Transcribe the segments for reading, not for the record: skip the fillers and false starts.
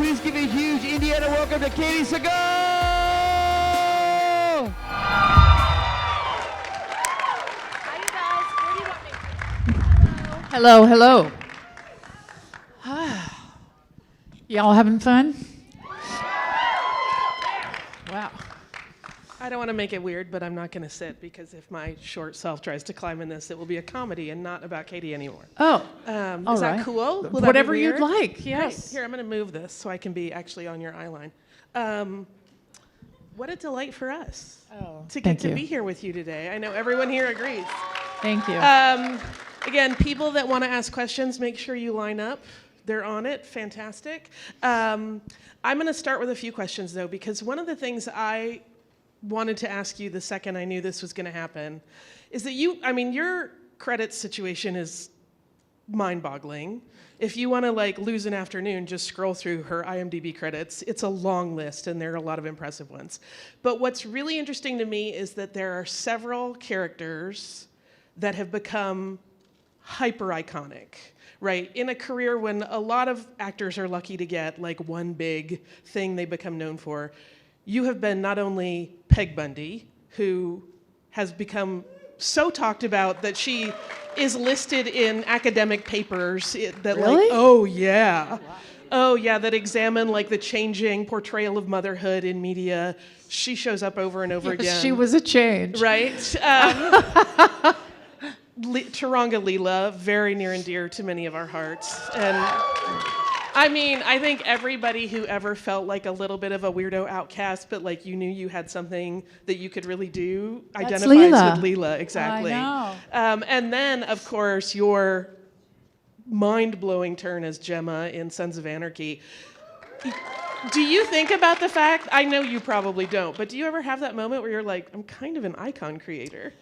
Please give a huge Indiana welcome to Katey Sagal! Hi, you guys. Where do you want me? Hello, hello. Y'all having fun? Wow. I don't want to make it weird, but I'm not going to sit because if my short self tries to climb in this, it will be a comedy and not about Katey anymore. Oh, Is all that right. cool? Will that be Whatever you'd weird? like, Great. yes. Here, I'm going to move this so I can be actually on your eye line. What a delight for us to get thank to you. be here with you today. I know everyone here agrees. Thank you. Again, people that want to ask questions, make sure you line up. They're on it. Fantastic. I'm going to start with a few questions, though, because one of the things I wanted to ask you the second I knew this was going to happen is that your credits situation is mind-boggling. If you want to lose an afternoon, just scroll through her IMDb credits. It's a long list, and there are a lot of impressive ones. But what's really interesting to me is that there are several characters that have become hyper-iconic, right? In a career when a lot of actors are lucky to get one big thing they become known for, you have been not only Peg Bundy, who has become so talked about that she is listed in academic papers that Really? that examine the changing portrayal of motherhood in media. She shows up over and over again. She was a change. Right? Taranga Leela, very near and dear to many of our hearts. And I think everybody who ever felt like a little bit of a weirdo outcast, but you knew you had something that you could really do, identifies Leela. with Leela, exactly. I know. And then, of course, your mind-blowing turn as Gemma in Sons of Anarchy. Do you think about the fact, I know you probably don't, but do you ever have that moment where you're like, I'm kind of an icon creator?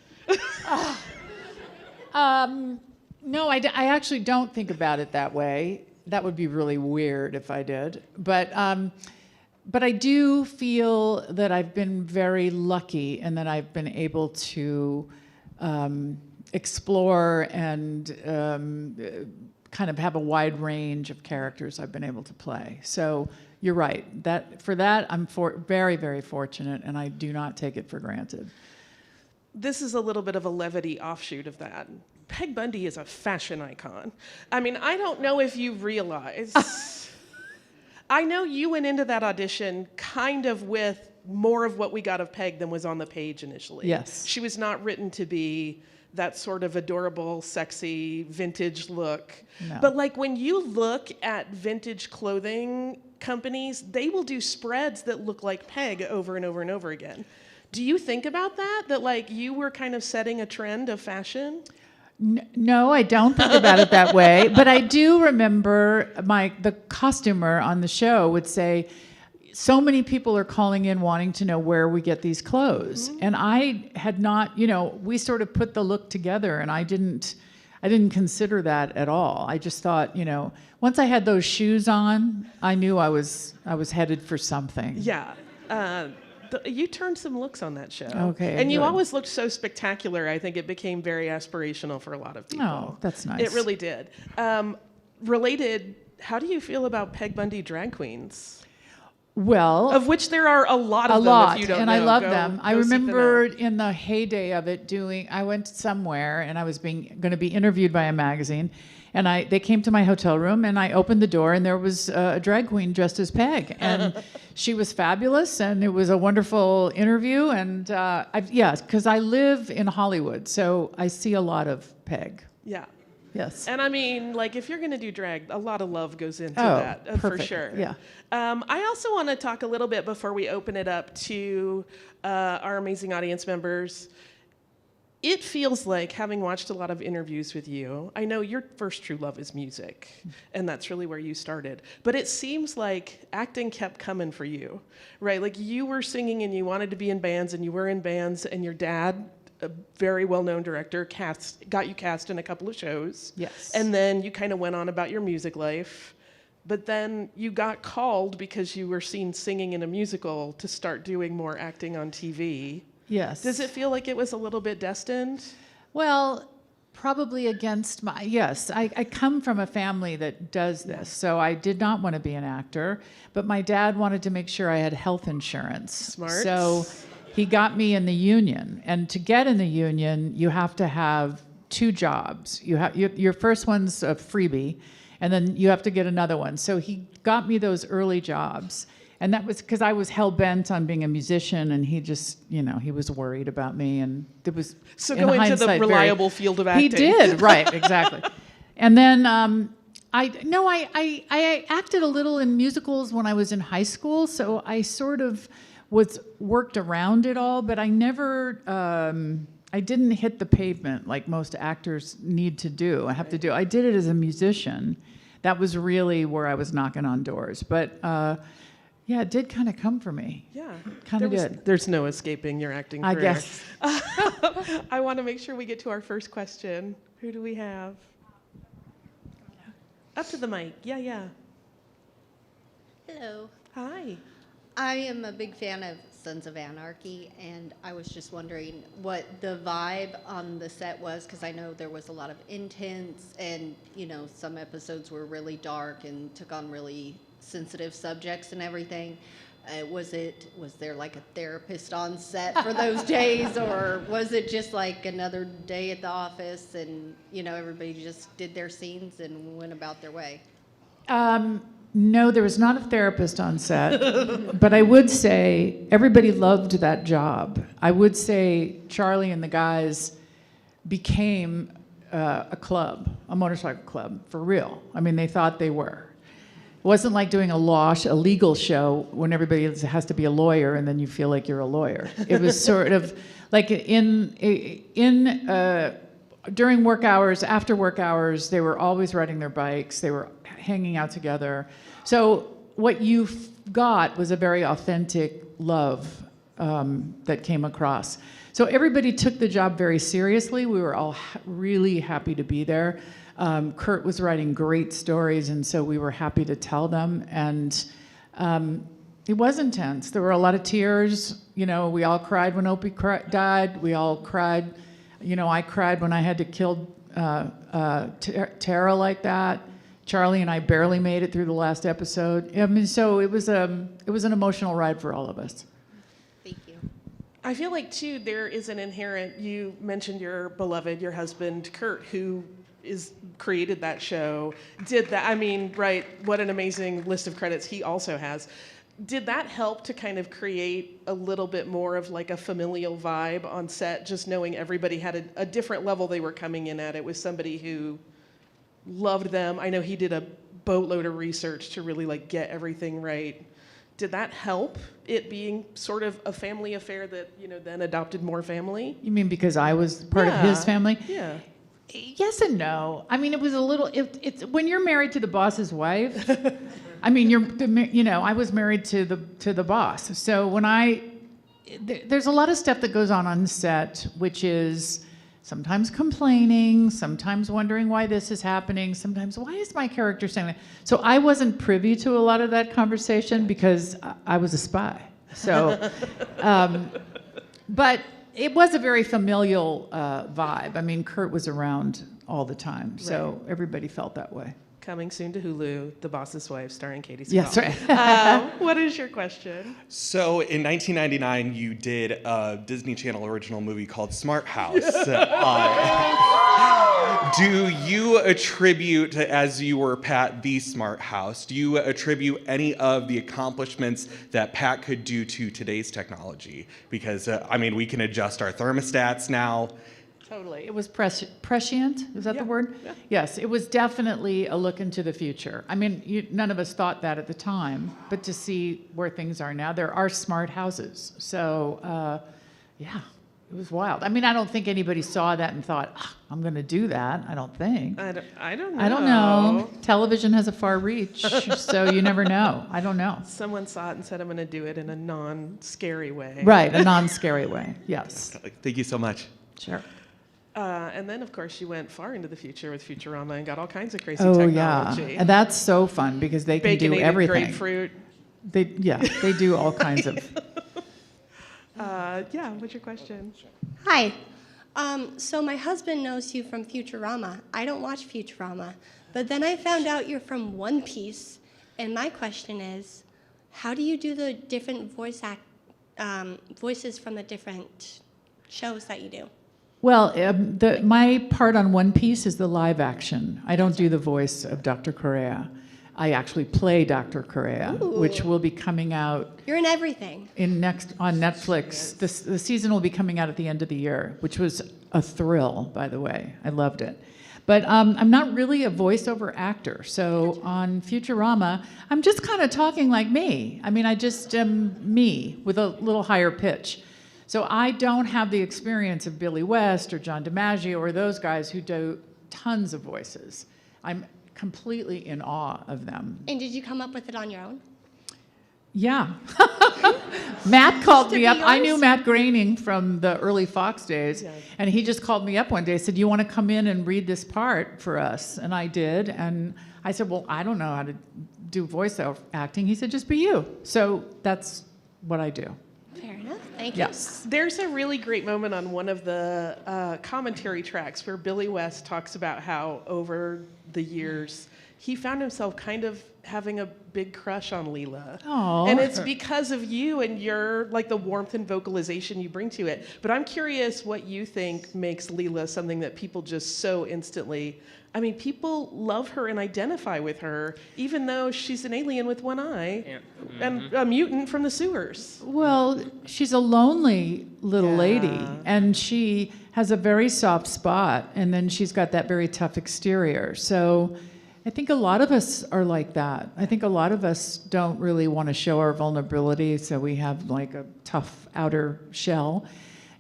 No, I actually don't think about it that way. That would be really weird if I did. But I do feel that I've been very lucky and that I've been able to explore and kind of have a wide range of characters I've been able to play. So you're right. For that, I'm very, very fortunate, and I do not take it for granted. This is a little bit of a levity offshoot of that. Peg Bundy is a fashion icon. I don't know if you realize. I know you went into that audition kind of with more of what we got of Peg than was on the page initially. Yes. She was not written to be that sort of adorable, sexy, vintage look. No. But when you look at vintage clothing companies, they will do spreads that look like Peg over and over and over again. Do you think about that? That you were kind of setting a trend of fashion? No, I don't think about it that way. But I do remember the costumer on the show would say, so many people are calling in wanting to know where we get these clothes. Mm-hmm. And I had not, we sort of put the look together, and I didn't consider that at all. I just thought, once I had those shoes on, I knew I was headed for something. Yeah. You turned some looks on that show. Okay. And you good. always looked so spectacular. I think it became very aspirational for a lot of people. Oh, that's nice. It really did. Related, how do you feel about Peg Bundy drag queens? Well, of which there are a lot of them, if you don't and know. I love Go them. I seek remember them out. in the heyday of it I went somewhere and I was going to be interviewed by a magazine, and they came to my hotel room, and I opened the door, and there was a drag queen dressed as Peg, and she was fabulous, and it was a wonderful interview, and because I live in Hollywood, so I see a lot of Peg. Yeah. Yes. And if you're going to do drag, a lot of love goes into that, for perfect. sure. Yeah. I also want to talk a little bit before we open it up to our amazing audience members. It feels like, having watched a lot of interviews with you, I know your first true love is music, and that's really where you started. But it seems like acting kept coming for you, right? You were singing and you wanted to be in bands, and you were in bands, and your dad, a very well-known director, got you cast in a couple of shows. Yes. And then you kind of went on about your music life. But then you got called because you were seen singing in a musical to start doing more acting on TV. Yes. Does it feel like it was a little bit destined? Well, Probably against my, yes. I come from a family that does this, so I did not want to be an actor, but my dad wanted to make sure I had health insurance. Smart. So he got me in the union, and to get in the union, you have to have 2 jobs. Your first one's a freebie, and then you have to get another one. So he got me those early jobs. And that was because I was hell-bent on being a musician, and he just, he was worried about me. And it was, So go into the reliable field of acting. He did, right, exactly. And then I acted a little in musicals when I was in high school, so I sort of worked around it all, but I never, I didn't hit the pavement like most actors need to do. I did it as a musician. That was really where I was knocking on doors. But yeah, it did kind of come for me. Yeah. Kind of did. There's no escaping your acting career. I guess. I want to make sure we get to our first question. Who do we have? Up to the mic. Yeah. Hello. Hi. I am a big fan of Sons of Anarchy, and I was just wondering what the vibe on the set was, because I know there was a lot of intense, and some episodes were really dark and took on really sensitive subjects and everything. Was there like a therapist on set for those days, or was it just like another day at the office and everybody just did their scenes and went about their way? No, there was not a therapist on set, but I would say everybody loved that job. I would say Charlie and the guys became a club, a motorcycle club, for real. I mean, they thought they were. It wasn't like doing a legal show when everybody has to be a lawyer and then you feel like you're a lawyer. It was sort of like during work hours, after work hours, they were always riding their bikes. They were hanging out together. So what you got was a very authentic love that came across. So everybody took the job very seriously. We were all really happy to be there. Kurt was writing great stories, and so we were happy to tell them. And it was intense. There were a lot of tears. We all cried when Opie died. We all cried. I cried when I had to kill Tara like that. Charlie and I barely made it through the last episode. I mean, so it was an emotional ride for all of us. Thank you. I feel like, too, there is an inherent, you mentioned your beloved, your husband, Kurt, who created that show, did that. I mean, right, what an amazing list of credits he also has. Did that help to kind of create a little bit more of like a familial vibe on set, just knowing everybody had a different level they were coming in at? It was somebody who loved them. I know he did a boatload of research to really like get everything right. Did that help it being sort of a family affair that, then adopted more family? You mean because I was part of his family? Yeah. Yes and no. I mean, it was a little. It's when you're married to the boss's wife. I mean, I was married to the boss. So when there's a lot of stuff that goes on set, which is sometimes complaining, sometimes wondering why this is happening, sometimes why is my character saying that. So I wasn't privy to a lot of that conversation because I was a spy. So, but. It was a very familial vibe. I mean, Kurt was around all the time, so everybody felt that way. Coming soon to Hulu, The Boss's Wife, starring Katey Sagal. Yes, right. What is your question? So in 1999, you did a Disney Channel original movie called Smart House. Do you attribute, as you were Pat, the Smart House, do you attribute any of the accomplishments that Pat could do to today's technology? Because, we can adjust our thermostats now. Totally. It was prescient. Is that the word? Yeah. Yes. It was definitely a look into the future. I mean, none of us thought that at the time, but to see where things are now, there are smart houses. So, yeah, it was wild. I mean, I don't think anybody saw that and thought, I'm going to do that. I don't think. I don't know. I don't know. Television has a far reach, so you never know. I don't know. Someone saw it and said, I'm going to do it in a non-scary way. Right, a non-scary way. Yes. Thank you so much. Sure. And then, of course, you went far into the future with Futurama and got all kinds of crazy Oh, technology. yeah. And that's so fun because they can do Baconated everything. grapefruit. They do all kinds of. What's your question? Hi. So my husband knows you from Futurama. I don't watch Futurama. But then I found out you're from One Piece. And my question is, how do you do the different voices from the different shows that you do? Well, my part on One Piece is the live action. I don't do the voice of Dr. Correa. I actually play Dr. Correa, which will be coming out. You're in everything. On Netflix. The season will be coming out at the end of the year, which was a thrill, by the way. I loved it. But I'm not really a voiceover actor. So on Futurama, I'm just kind of talking like me. I mean, I just am me with a little higher pitch. So I don't have the experience of Billy West or John DiMaggio or those guys who do tons of voices. I'm completely in awe of them. And did you come up with it on your own? Yeah. Matt called me up. I knew yours? Matt Groening from the early Fox days, and he just called me up one day, said, you want to come in and read this part for us? And I did, and I said, well, I don't know how to do voice acting. He said, just be you. So that's what I do. Fair enough. Thank you. Yes. There's a really great moment on one of the commentary tracks where Billy West talks about how over the years he found himself kind of having a big crush on Leela. Aw. And it's because of you and your, like, the warmth and vocalization you bring to it. But I'm curious what you think makes Leela something that people just so instantly, I mean, people love her and identify with her, even though she's an alien with one eye and a mutant from the sewers. Well, she's a lonely little lady, and she has a very soft spot, and then she's got that very tough exterior. So I think a lot of us are like that. I think a lot of us don't really want to show our vulnerability, so we have like a tough outer shell.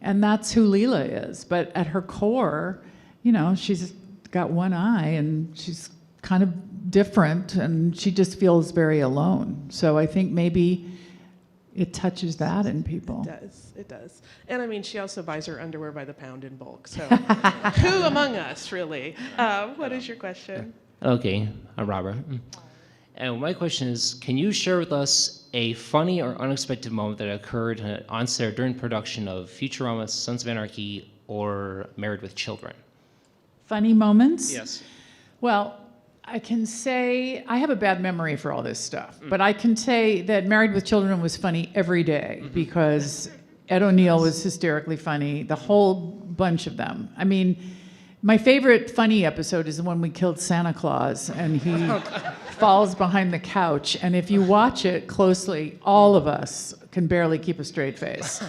And that's who Leela is. But at her core, you know, she's got one eye and she's kind of different and she just feels very alone. So I think maybe it touches that in people. It does. And I mean, she also buys her underwear by the pound in bulk. So who among us, really? What is your question? Okay, I'm Robert. And my question is, can you share with us a funny or unexpected moment that occurred on set or during production of Futurama, Sons of Anarchy, or Married with Children? Funny moments? Yes. Well, I can say, I have a bad memory for all this stuff, but I can say that Married with Children was funny every day because Ed O'Neill was hysterically funny, the whole bunch of them. I mean, my favorite funny episode is the one we killed Santa Claus and he falls behind the couch. And if you watch it closely, all of us can barely keep a straight face.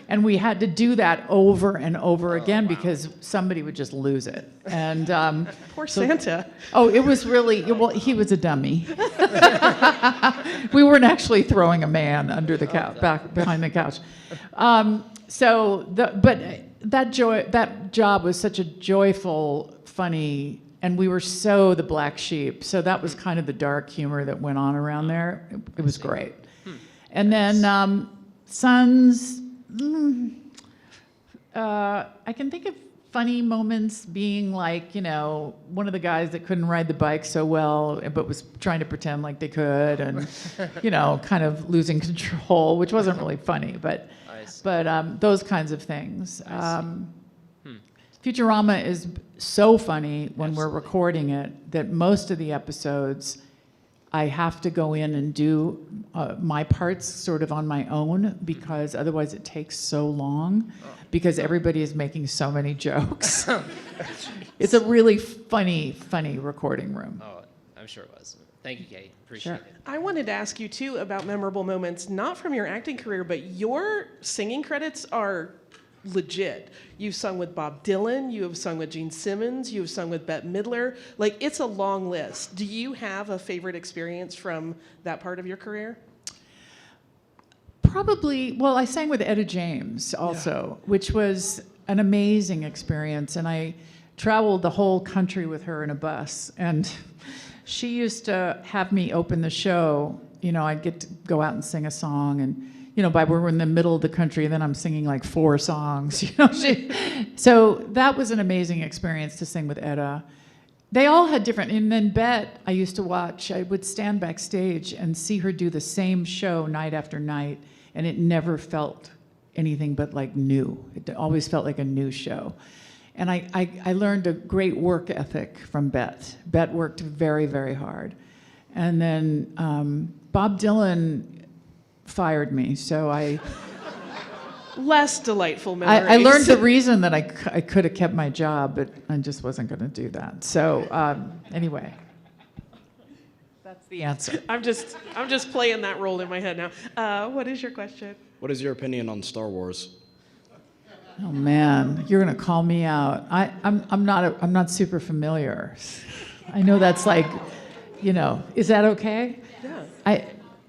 And we had to do that over and over again because somebody would just lose it. And Poor Santa. Oh, it was really, well, he was a dummy. We weren't actually throwing a man under the couch, back behind the couch. That job was such a joyful, funny, and we were so the black sheep. So that was kind of the dark humor that went on around there. It was great. And then Sons, I can think of funny moments being like, you know, one of the guys that couldn't ride the bike so well, but was trying to pretend like they could, and, you know, kind of losing control, which wasn't really funny, but those kinds of things. Futurama is so funny when we're recording it that most of the episodes I have to go in and do my parts sort of on my own because otherwise it takes so long because everybody is making so many jokes. It's a really funny recording room. Oh, I'm sure it was. Thank you, Kate. Appreciate it. I wanted to ask you, too, about memorable moments, not from your acting career, but your singing credits are legit. You've sung with Bob Dylan, you have sung with Gene Simmons, you have sung with Bette Midler. Like, it's a long list. Do you have a favorite experience from that part of your career? Probably, well, I sang with Etta James also, which was an amazing experience. And I traveled the whole country with her in a bus. And she used to have me open the show. You know, I'd get to go out and sing a song and, you know, we're in the middle of the country, and then I'm singing like 4 songs, you know. So that was an amazing experience to sing with Etta. They all had different, and then Bette, I used to watch, I would stand backstage and see her do the same show night after night, and it never felt anything but like new. It always felt like a new show. And I learned a great work ethic from Bet. Bet worked very, very hard. And then Bob Dylan fired me, so Less delightful memories. I learned the reason that I could have kept my job, but I just wasn't going to do that. So anyway, that's the answer. I'm just playing that role in my head now. What is your question? What is your opinion on Star Wars? Oh man, you're going to call me out. I'm not super familiar. I know that's like, is that okay? Yeah.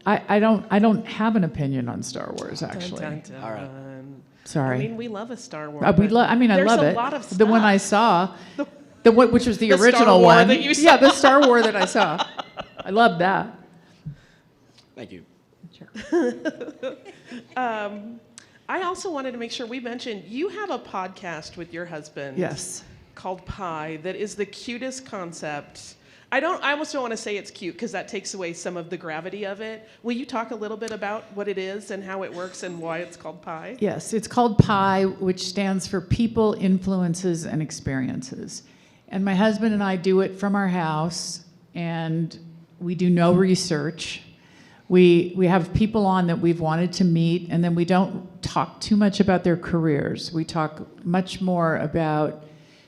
I don't have an opinion on Star Wars, actually. Dun, dun, dun. All right. Sorry. I mean, we love a Star Wars. I love there's it. a lot of stuff. The one I saw, which was the The Star original War one. that you saw. Yeah, the Star Wars that I saw. I love that. Thank you. I also wanted to make sure we mentioned you have a podcast with your husband. Yes. Called Pie that is the cutest concept. I almost don't want to say it's cute because that takes away some of the gravity of it. Will you talk a little bit about what it is and how it works and why it's called Pie? Yes, it's called PIE, which stands for People, Influences, and Experiences. And my husband and I do it from our house, and we do no research. We have people on that we've wanted to meet, and then we don't talk too much about their careers. We talk much more about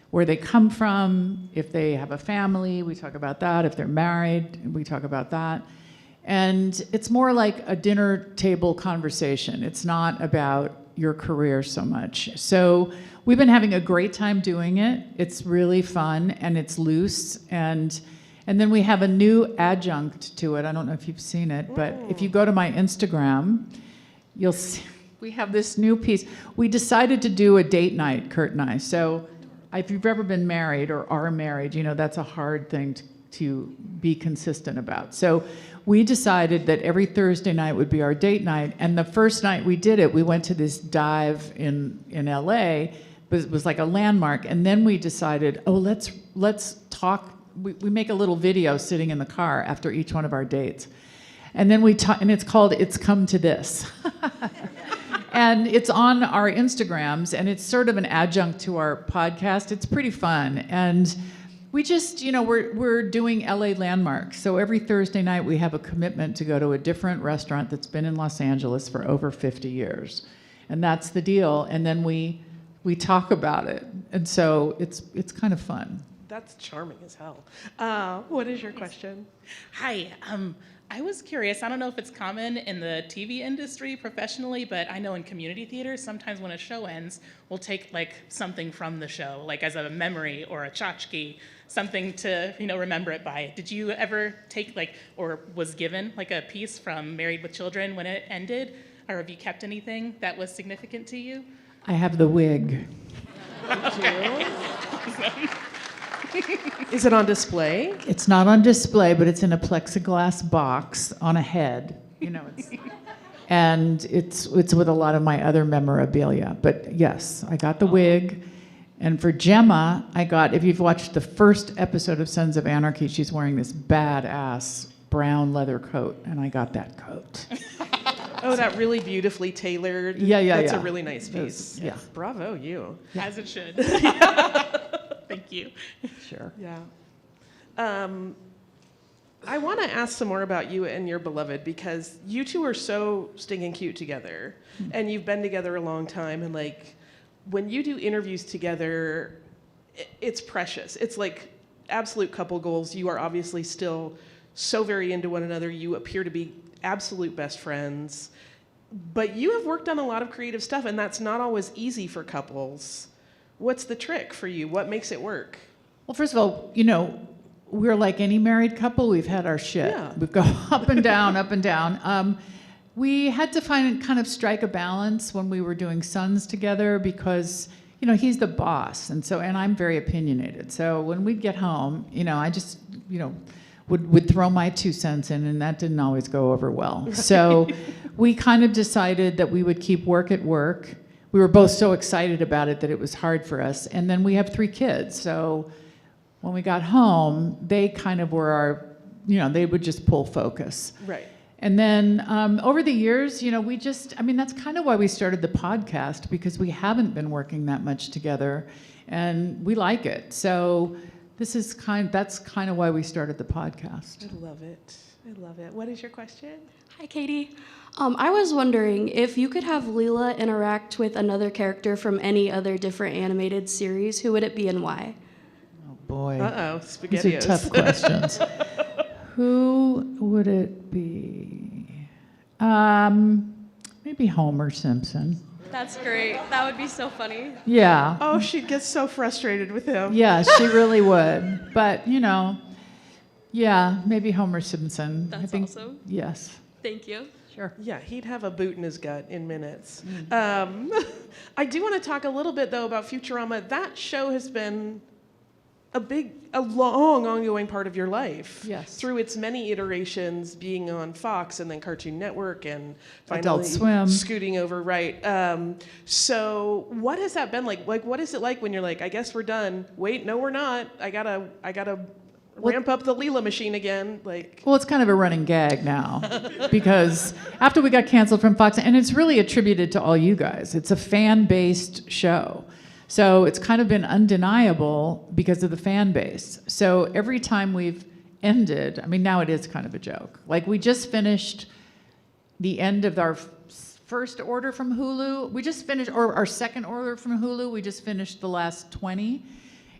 where they come from, if they have a family, we talk about that. If they're married, we talk about that. And it's more like a dinner table conversation. It's not about your career so much. So we've been having a great time doing it. It's really fun and it's loose. And then we have a new adjunct to it. I don't know if you've seen it, but if you go to my Instagram, you'll see we have this new piece. We decided to do a date night, Kurt and I. So if you've ever been married or are married, that's a hard thing to be consistent about. So we decided that every Thursday night would be our date night. And the first night we did it, we went to this dive in LA, but it was like a landmark. And then we decided, let's talk. We make a little video sitting in the car after each one of our dates. And then we talk, and it's called It's Come to This. And it's on our Instagrams, and it's sort of an adjunct to our podcast. It's pretty fun. And we just, we're doing LA landmarks. So every Thursday night we have a commitment to go to a different restaurant that's been in Los Angeles for over 50 years. And that's the deal. And then we talk about it. And so it's kind of fun. That's charming as hell. What is your question? Hi. I was curious, I don't know if it's common in the TV industry professionally, but I know in community theater, sometimes when a show ends, we'll take like something from the show, like as a memory or a tchotchke, something to remember it by. Did you ever take or was given like a piece from Married with Children when it ended? Or have you kept anything that was significant to you? I have the wig. Is it on display? It's not on display, but it's in a plexiglass box on a head. And it's with a lot of my other memorabilia. But yes, I got the wig. And for Gemma, I got, if you've watched the first episode of Sons of Anarchy, she's wearing this badass brown leather coat, and I got that coat. Oh, that really beautifully tailored. Yeah. That's a really nice piece. Yeah. Bravo, you. As it should. Thank you. Sure. Yeah. I want to ask some more about you and your beloved because you two are so stinking cute together, and you've been together a long time. And when you do interviews together, it's precious. It's like absolute couple goals. You are obviously still so very into one another. You appear to be absolute best friends, but you have worked on a lot of creative stuff, and that's not always easy for couples. What's the trick for you? What makes it work? Well, first of all, we're like any married couple. We've had our shit. Yeah. We've gone up and down, up and down. We had to kind of strike a balance when we were doing Sons together because, he's the boss. And I'm very opinionated. So when we'd get home, I just, would throw my 2 cents in, and that didn't always go over well. So we kind of decided that we would keep work at work. We were both so excited about it that it was hard for us. And then we have 3 kids. So when we got home, they kind of were our, they would just pull focus. Right. And then over the years, that's kind of why we started the podcast, because we haven't been working that much together and we like it. So that's kind of why we started the podcast. I love it. I love it. What is your question? Hi, Katie. I was wondering if you could have Leela interact with another character from any other different animated series, who would it be and why? Oh boy. Uh-oh, SpaghettiOs. These are tough questions. Who would it be? Maybe Homer Simpson. That's great. That would be so funny. Yeah. Oh, she'd get so frustrated with him. Yeah, she really would. But, yeah, maybe Homer Simpson. That's awesome. Yes. Thank you. Sure. Yeah, he'd have a boot in his gut in minutes. I do want to talk a little bit, though, about Futurama. That show has been a long, ongoing part of your life. Yes. Through its many iterations, being on Fox and then Cartoon Network and finally Adult Swim. scooting over, right. So what has that been like? Like, what is it like when you're like, I guess we're done. Wait, no, we're not. I gotta ramp up the Leela machine again. Well, it's kind of a running gag now because after we got canceled from Fox, and it's really attributed to all you guys. It's a fan-based show. So it's kind of been undeniable because of the fan base. So every time we've ended, now it is kind of a joke. Like we just finished the end of our first order from Hulu. We just finished, or our second order from Hulu, we just finished the last 20.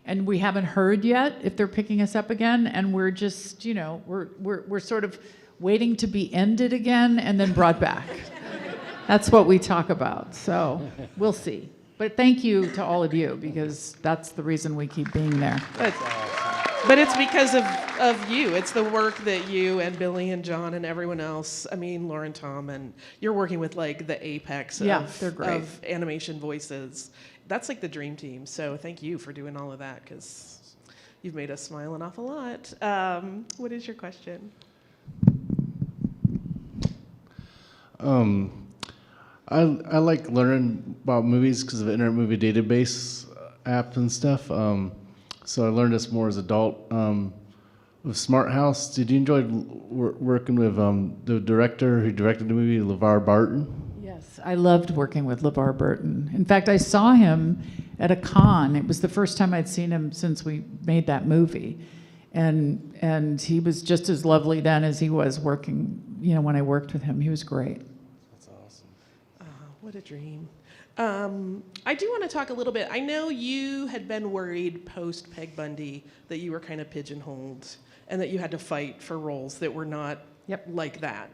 And we haven't heard yet if they're picking us up again. And we're just, we're sort of waiting to be ended again and then brought back. That's what we talk about. So we'll see. But thank you to all of you, because that's the reason we keep being there. But it's because of you. It's the work that you and Billy and John and everyone else, Lauren, Tom, and you're working with like the apex they're great. of animation voices. That's like the dream team. So thank you for doing all of that, because you've made us smile an awful lot. What is your question? I like learning about movies because of the Internet Movie Database app and stuff. So I learned this more as an adult. With Smart House, did you enjoy working with the director who directed the movie, LeVar Burton? Yes, I loved working with LeVar Burton. In fact, I saw him at a con. It was the first time I'd seen him since we made that movie. And he was just as lovely then as he was working, when I worked with him. He was great. What a dream. I do want to talk a little bit. I know you had been worried post Peg Bundy that you were kind of pigeonholed and that you had to fight for roles that were not like that.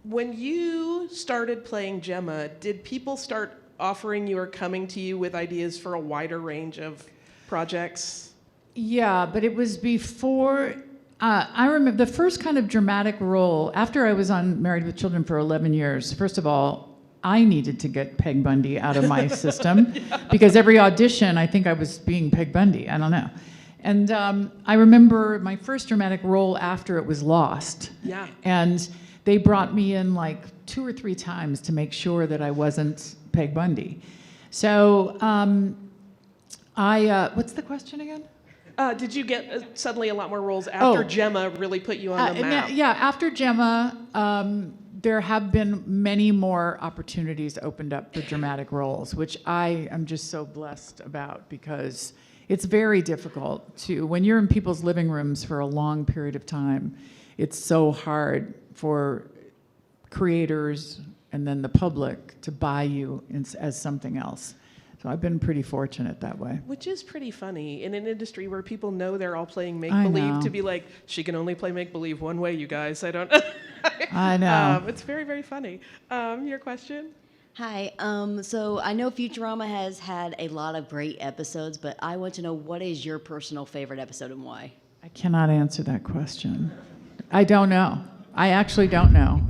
When you started playing Gemma, did people start offering you or coming to you with ideas for a wider range of projects? Yeah, but it was before. I remember the first kind of dramatic role after I was on Married with Children for 11 years. First of all, I needed to get Peg Bundy out of my system because every audition, I think I was being Peg Bundy. I don't know. And I remember my first dramatic role after it was Lost. Yeah. And they brought me in like 2 or 3 times to make sure that I wasn't Peg Bundy. So what's the question again? Did you get suddenly a lot more roles after Gemma really put you on the map? Yeah, after Gemma, there have been many more opportunities opened up for dramatic roles, which I am just so blessed about, because it's very difficult to, when you're in people's living rooms for a long period of time, it's so hard for creators and then the public to buy you as something else. So I've been pretty fortunate that way. Which is pretty funny in an industry where people know they're all playing make-believe, to be like, she can only play make-believe one way, you guys. I don't... I know. It's very, very funny. Your question? Hi. So I know Futurama has had a lot of great episodes, but I want to know, what is your personal favorite episode and why? I cannot answer that question. I don't know. I actually don't know.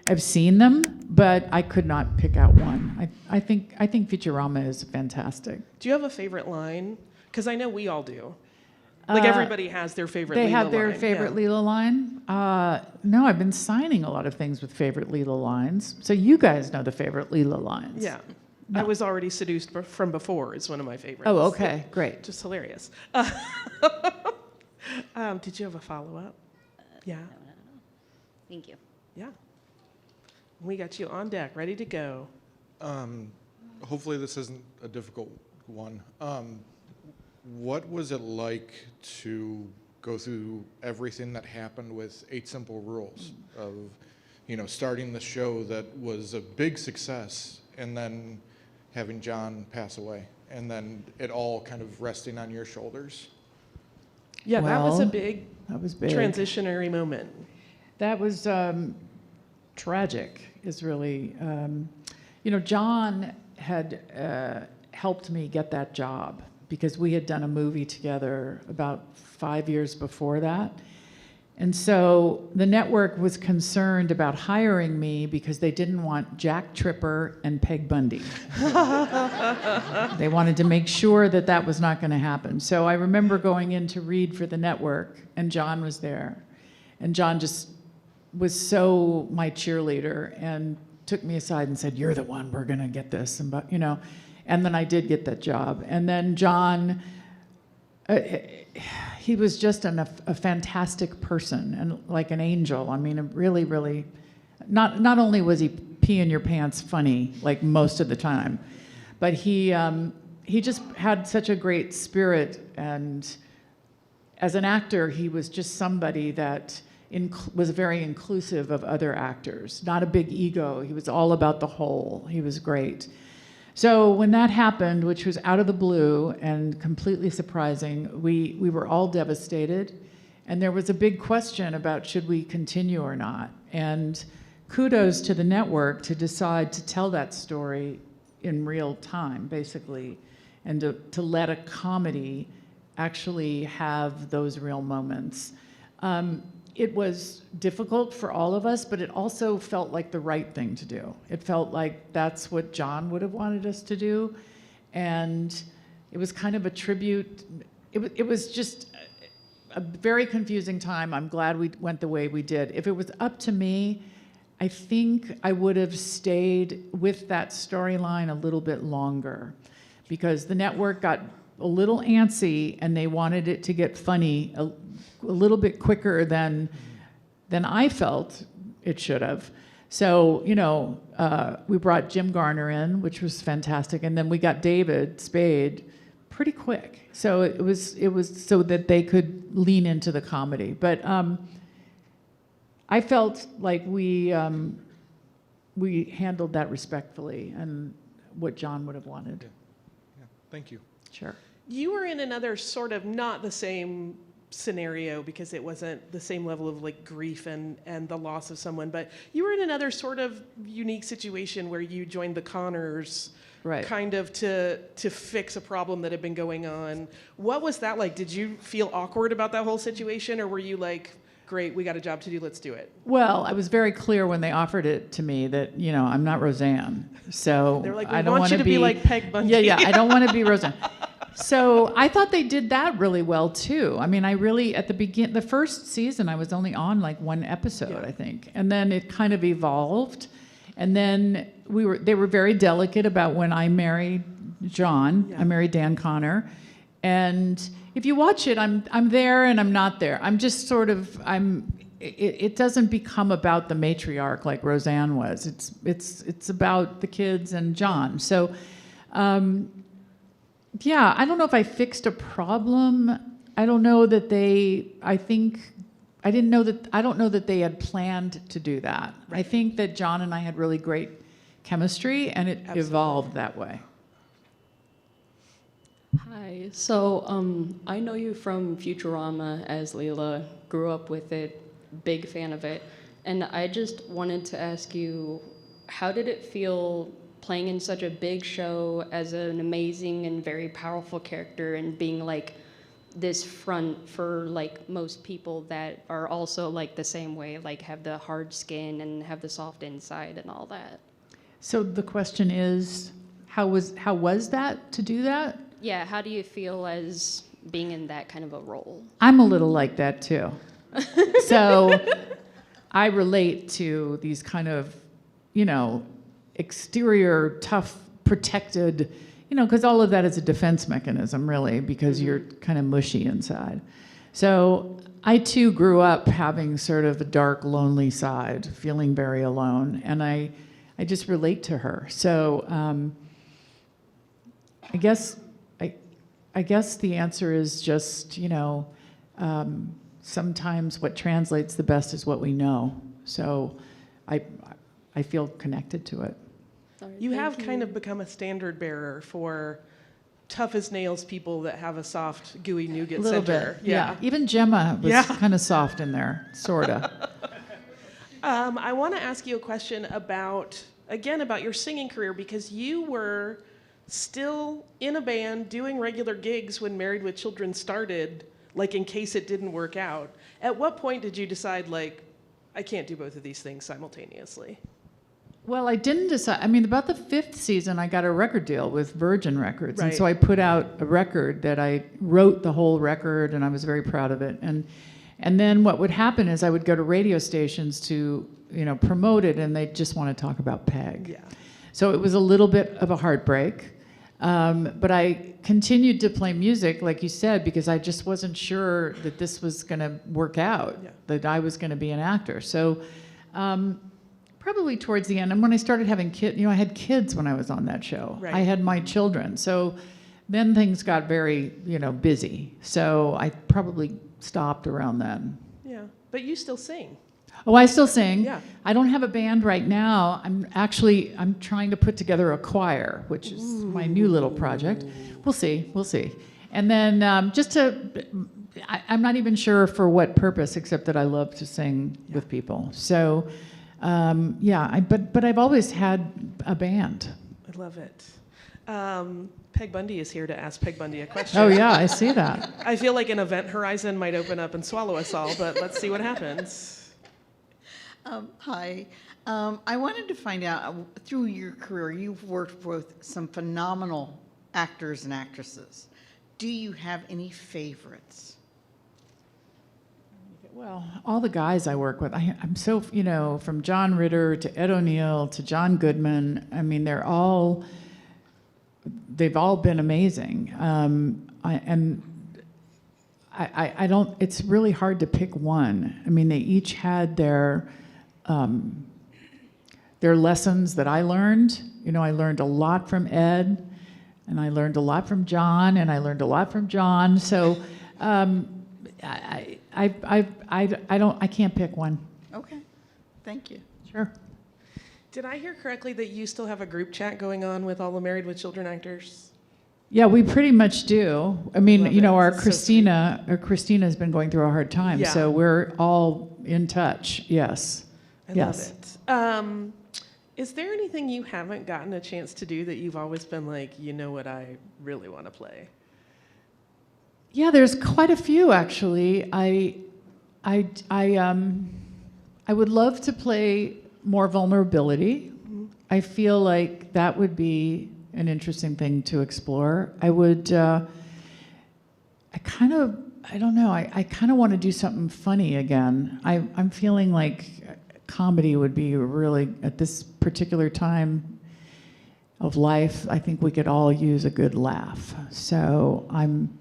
I've seen them, but I could not pick out one. I think Futurama is fantastic. Do you have a favorite line? Because I know we all do. Like everybody has their favorite Leela line. They have their favorite Leela line? No, I've been signing a lot of things with favorite Leela lines. So you guys know the favorite Leela lines. Yeah. No. I was already seduced from before is one of my favorites. Oh, okay, great. Just hilarious. Did you have a follow-up? Yeah. Thank you. Yeah. We got you on deck, ready to go. Hopefully this isn't a difficult one. What was it like to go through everything that happened with 8 Simple Rules of, starting the show that was a big success and then having John pass away and then it all kind of resting on your shoulders? Yeah, that was a big transitionary moment. That was tragic, is really, John had helped me get that job because we had done a movie together about 5 years before that. And so the network was concerned about hiring me because they didn't want Jack Tripper and Peg Bundy. They wanted to make sure that that was not going to happen. So I remember going in to read for the network, and John was there. And John just was so my cheerleader and took me aside and said, "You're the one, we're going to get this." And, and then I did get that job. And then John, he was just a fantastic person and like an angel. I mean, really, really, not only was he pee in your pants funny, like most of the time, but he just had such a great spirit. And as an actor, he was just somebody that was very inclusive of other actors, not a big ego. He was all about the whole. He was great. So when that happened, which was out of the blue and completely surprising, we were all devastated. And there was a big question about should we continue or not. And kudos to the network to decide to tell that story in real time, basically, and to let a comedy actually have those real moments. It was difficult for all of us, but it also felt like the right thing to do. It felt like that's what John would have wanted us to do. And it was kind of a tribute. It was just a very confusing time. I'm glad we went the way we did. If it was up to me, I think I would have stayed with that storyline a little bit longer because the network got a little antsy and they wanted it to get funny a little bit quicker than I felt it should have. So, we brought Jim Garner in, which was fantastic, and then we got David Spade pretty quick. So it was so that they could lean into the comedy. But I felt like we handled that respectfully and what John would have wanted. Yeah. Thank you. Sure. You were in another sort of not the same scenario because it wasn't the same level of like grief and the loss of someone, but you were in another sort of unique situation where you joined the Connors, right, kind of to fix a problem that had been going on. What was that like? Did you feel awkward about that whole situation, or were you like, great, we got a job to do, let's do it? Well, I was very clear when they offered it to me that, I'm not Roseanne. So they're like, I don't want you to be like Peg Bundy. Yeah, I don't want to be Roseanne. So I thought they did that really well too. I mean, at the first season, I was only on like one episode, I think. And then it kind of evolved. And then they were very delicate about when I married John. I married Dan Connor. And if you watch it, I'm there and I'm not there. I'm just sort of, it doesn't become about the matriarch like Roseanne was. It's about the kids and John. So, yeah, I don't know if I fixed a problem. I don't know that I don't know that they had planned to do that. Right. I think that John and I had really great chemistry and it evolved that way. Hi, so I know you from Futurama as Leela, grew up with it, big fan of it, and I just wanted to ask you, how did it feel playing in such a big show as an amazing and very powerful character and being like this front for like most people that are also like the same way, like have the hard skin and have the soft inside and all that? So the question is, how was that to do that? Yeah, how do you feel as being in that kind of a role? I'm a little like that too. So I relate to these kind of, exterior, tough, protected, because all of that is a defense mechanism, really, because you're kind of mushy inside. So I too grew up having sort of a dark, lonely side, feeling very alone, and I just relate to her. So I guess the answer is just, sometimes what translates the best is what we know. So I feel connected to it. You have kind of become a standard bearer for tough as nails people that have a soft, gooey nougat A little center. bit, yeah. Even Gemma was kind of soft in there, sort of. I want to ask you a question about your singing career, because you were still in a band doing regular gigs when Married with Children started, like in case it didn't work out. At what point did you decide, like, I can't do both of these things simultaneously? Well, I didn't decide. I mean, about the 5th season, I got a record deal with Virgin Records. Right. And so I put out a record that I wrote the whole record, and I was very proud of it. And then what would happen is I would go to radio stations to, promote it, and they'd just want to talk about Peg. Yeah. So it was a little bit of a heartbreak. But I continued to play music, like you said, because I just wasn't sure that this was going to work out, that I was going to be an actor. So probably towards the end, and when I started having kids, I had kids when I was on that show. Right. I had my children. So then things got very, busy. So I probably stopped around then. Yeah, but you still sing. Oh, I still sing. Yeah. I don't have a band right now. I'm trying to put together a choir, which is my new little project. We'll see. And then I'm not even sure for what purpose, except that I love to sing with people. So, but I've always had a band. I love it. Peg Bundy is here to ask Peg Bundy a question. Oh yeah, I see that. I feel like an Event Horizon might open up and swallow us all, but let's see what happens. Hi. I wanted to find out, through your career, you've worked with some phenomenal actors and actresses. Do you have any favorites? Well, all the guys I work with, I'm so, from John Ritter to Ed O'Neill to John Goodman, I mean, they've all been amazing. It's really hard to pick one. I mean, they each had their lessons that I learned. I learned a lot from Ed, and I learned a lot from John, and I learned a lot from John. So I can't pick one. Okay, thank you. Sure. Did I hear correctly that you still have a group chat going on with all the Married with Children actors? Yeah, we pretty much do. I mean, Love it. our It's so Christina's been going through a hard time, Yeah. so we're all in touch. Yes. I Yes. love it. Is there anything you haven't gotten a chance to do that you've always been like, what I really want to play? Yeah, there's quite a few actually. I would love to play more vulnerability. I feel like that would be an interesting thing to explore. I kind of want to do something funny again. I'm feeling like comedy would be really, at this particular time of life, I think we could all use a good laugh. So I'm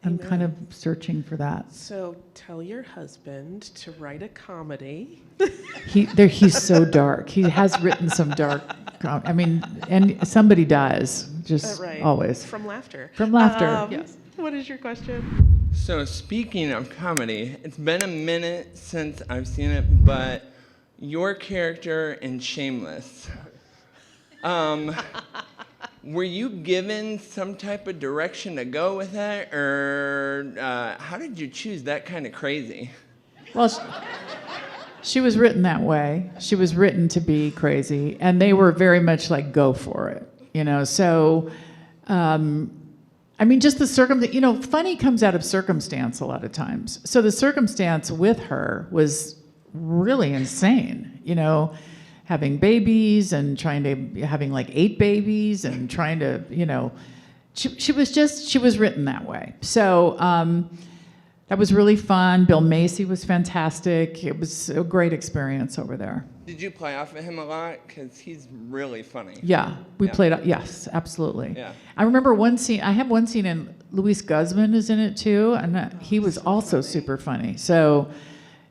kind of searching for that. So tell your husband to write a comedy. He's so dark. He has written some dark. And somebody dies, just Right. always. From laughter. From laughter. Yes. What is your question? So speaking of comedy, it's been a minute since I've seen it, but your character in Shameless, were you given some type of direction to go with that, or how did you choose that kind of crazy? Well, she was written that way. She was written to be crazy, and they were very much like, go for it, So, just the circumstance, funny comes out of circumstance a lot of times. So the circumstance with her was really insane, having babies and having like 8 babies and trying to, she was written that way. So, That was really fun. Bill Macy was fantastic. It was a great experience over there. Did you play off of him a lot? Because he's really funny. Yeah, we played, yes, absolutely. Yeah. I remember one scene, I have one scene, and Luis Guzman is in it too, and he was also super funny. So,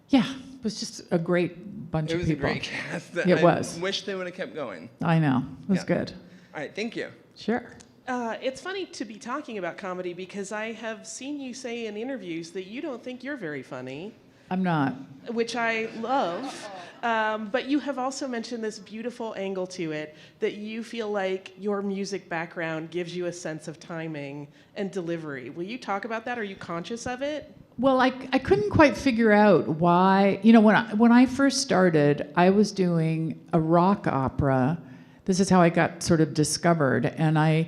yeah, it was just a great bunch It of was a people. great cast. It was. I wish they would have kept going. I know, it was Yeah. good. All right, thank you. Sure. It's funny to be talking about comedy because I have seen you say in interviews that you don't think you're very funny, I'm not. which I love. But you have also mentioned this beautiful angle to it that you feel like your music background gives you a sense of timing and delivery. Will you talk about that? Are you conscious of it? Well, I couldn't quite figure out why. When I first started, I was doing a rock opera. This is how I got sort of discovered, and I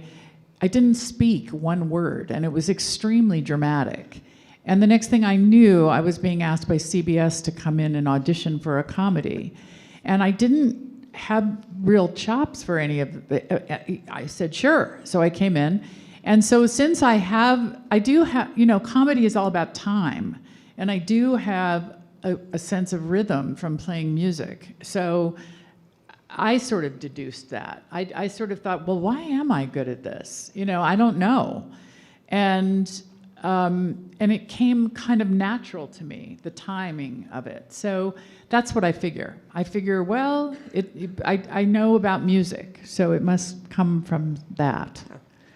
didn't speak one word, and it was extremely dramatic. And the next thing I knew, I was being asked by CBS to come in and audition for a comedy. And I didn't have real chops for any of it. I said, sure. So I came in. And so since I do have, comedy is all about time. And I do have a sense of rhythm from playing music. So I sort of deduced that. I sort of thought, well, why am I good at this? I don't know. And it came kind of natural to me, the timing of it. So that's what I figure. I figure, well, I know about music, so it must come from that.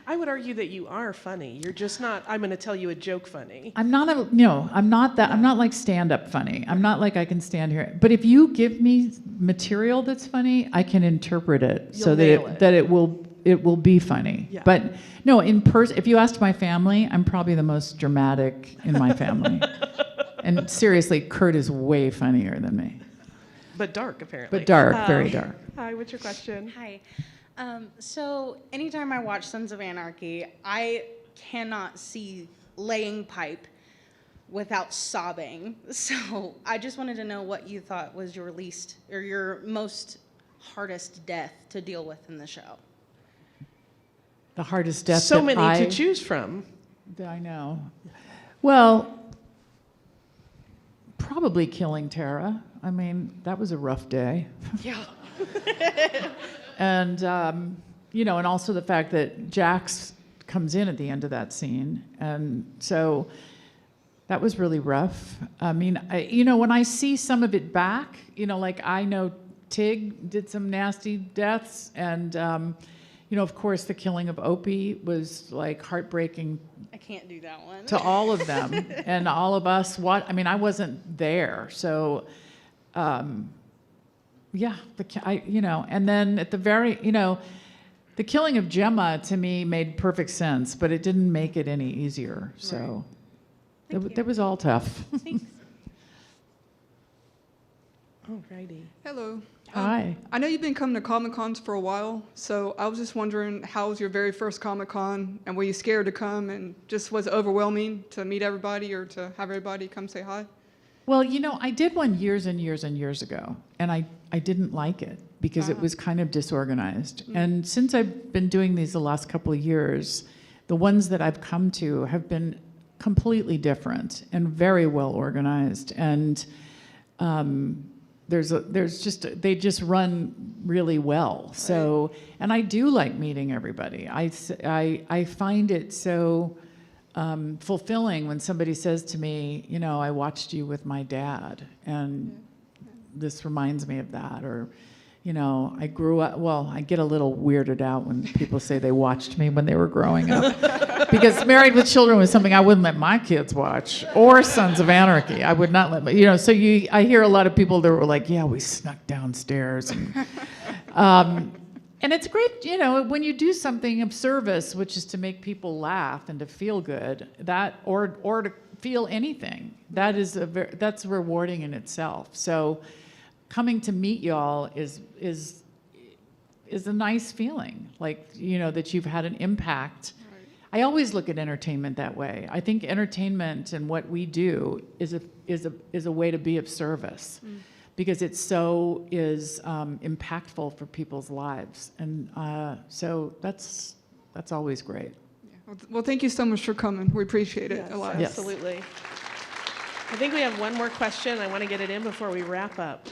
I would argue that you are funny. You're just not, I'm going to tell you a joke funny. I'm not I'm not like stand-up funny. I'm not like I can stand here. But if you give me material that's funny, I can interpret it so that it will be funny. Yeah. But no, in person, if you asked my family, I'm probably the most dramatic in my family. And seriously, Kurt is way funnier than me. But dark, apparently. But dark, very dark. Hi, what's your question? Hi. So anytime I watch Sons of Anarchy, I cannot see laying pipe without sobbing. So I just wanted to know what you thought was your least or your most hardest death to deal with in the show. The hardest death So that many to choose from. I know. Well, probably killing Tara. I mean, that was a rough day. Yeah. And, and also the fact that Jax comes in at the end of that scene. And so that was really rough. I mean, when I see some of it back, like I know Tig did some nasty deaths. And, of course, the killing of Opie was like heartbreaking. I can't do that one. To all of them and all of us. I wasn't there. So, yeah, and then at the very, the killing of Gemma to me made perfect sense, but it didn't make it any easier. So that was all tough. Alrighty. Hello. Hi. I know you've been coming to Comic-Cons for a while, so I was just wondering, how was your very first Comic-Con, and were you scared to come, and just was it overwhelming to meet everybody or to have everybody come say hi? Well, I did one years and years and years ago, and I didn't like it because it was kind of disorganized. And since I've been doing these the last couple of years, the ones that I've come to have been completely different and very well organized. And they just run really well. So, and I do like meeting everybody. I find it so fulfilling when somebody says to me, I watched you with my dad, and this reminds me of that. Or, I grew up, I get a little weirded out when people say they watched me when they were growing up. Because Married with Children was something I wouldn't let my kids watch, or Sons of Anarchy. I would not let I hear a lot of people that were like, yeah, we snuck downstairs. And it's great, when you do something of service, which is to make people laugh and to feel good, or to feel anything, that's rewarding in itself. So coming to meet y'all is a nice feeling, like, that you've had an impact. I always look at entertainment that way. I think entertainment and what we do is a way to be of service. Because it so is impactful for people's lives. And so that's always great. Well, thank you so much for coming. We appreciate it a lot. Absolutely. I think we have one more question. I want to get it in before we wrap up.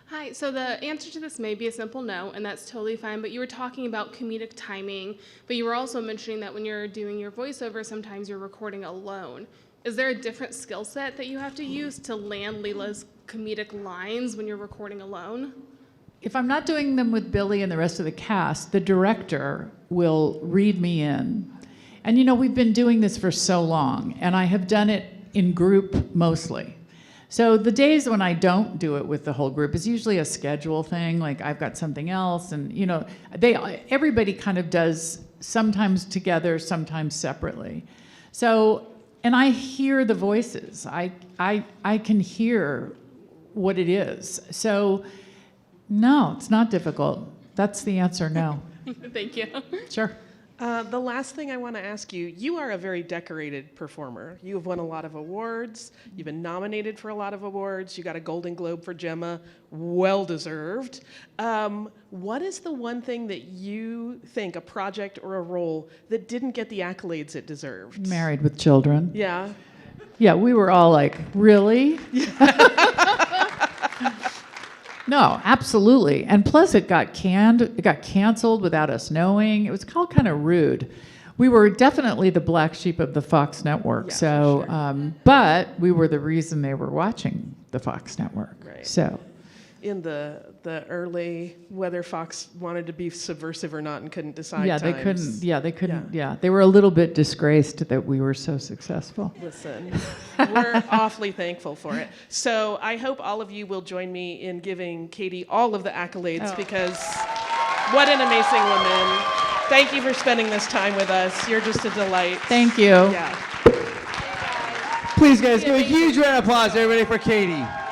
Hi, so the answer to this may be a simple no, and that's totally fine, but you were talking about comedic timing, but you were also mentioning that when you're doing your voiceover, sometimes you're recording alone. Is there a different skill set that you have to use to land Leela's comedic lines when you're recording alone? If I'm not doing them with Billy and the rest of the cast, the director will read me in. And we've been doing this for so long, and I have done it in group mostly. So the days when I don't do it with the whole group is usually a schedule thing, like I've got something else, and everybody kind of does sometimes together, sometimes separately. So, and I hear the voices. I can hear what it is. So, no, it's not difficult. That's the answer, no. Thank you. Sure. The last thing I want to ask you, you are a very decorated performer. You have won a lot of awards. You've been nominated for a lot of awards. You got a Golden Globe for Gemma, well deserved. What is the one thing that you think, a project or a role, that didn't get the accolades it deserved? Married with Children. Yeah. Yeah, we were all like, really? No, absolutely. And plus it got canned, it got canceled without us knowing. It was all kind of rude. We were definitely the black sheep of the Fox network. So, but we were the reason they were watching the Fox network. Right. So. In the early, whether Fox wanted to be subversive or not and couldn't decide. Yeah, times. they couldn't. Yeah, they couldn't. Yeah, they were a little bit disgraced that we were so successful. Listen, we're awfully thankful for it. So I hope all of you will join me in giving Katey all of the accolades because what an amazing woman. Thank you for spending this time with us. You're just a delight. Thank you. Yeah. Please, guys, give a huge round of applause, everybody, for Katey.